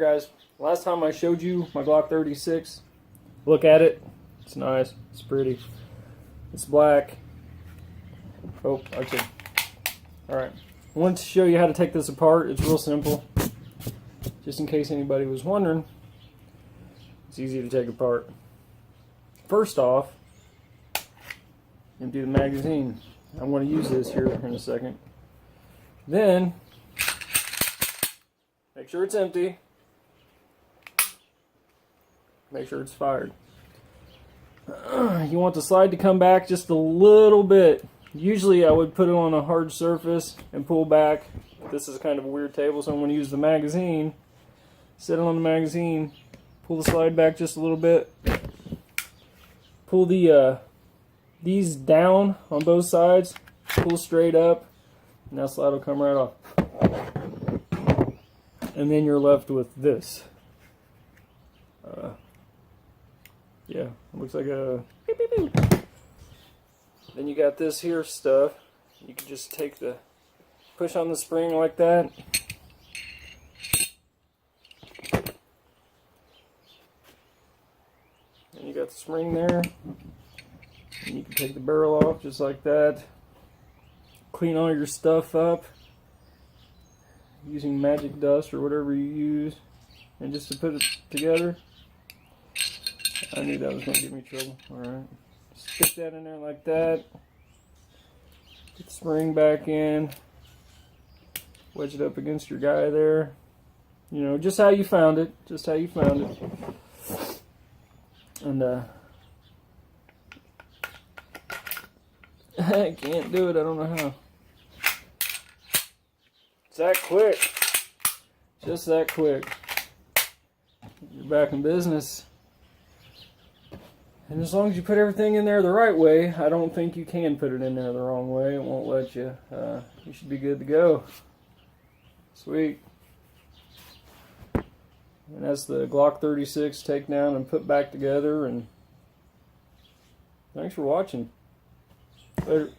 guys, last time I showed you my Glock 36. Look at it. It's nice. It's pretty. It's black. Oh, okay. Alright. I wanted to show you how to take this apart. It's real simple. Just in case anybody was wondering. It's easy to take apart. First off, empty the magazine. I'm going to use this here in a second. Then, make sure it's empty. Make sure it's fired. You want the slide to come back just a little bit. Usually I would put it on a hard surface and pull back. This is kind of a weird table, so I'm going to use the magazine. Set it on the magazine. Pull the slide back just a little bit. Pull these down on both sides. Pull straight up. And that slide will come right off. And then you're left with this. Yeah, looks like a beep, beep, beep. Then you got this here stuff. You can just take the, push on the spring like that. And you got the spring there. And you can take the barrel off just like that. Clean all your stuff up using magic dust or whatever you use. And just to put it together. I knew that was going to give me trouble. Alright. Stick that in there like that. Get the spring back in. Wedge it up against your guy there. You know, just how you found it. Just how you found it. And, I can't do it. I don't know how. It's that quick. Just that quick. You're back in business. And as long as you put everything in there the right way, I don't think you can put it in there the wrong way. It won't let you. You should be good to go. Sweet. And that's the Glock 36 takedown and put back together. And thanks for watching. Later.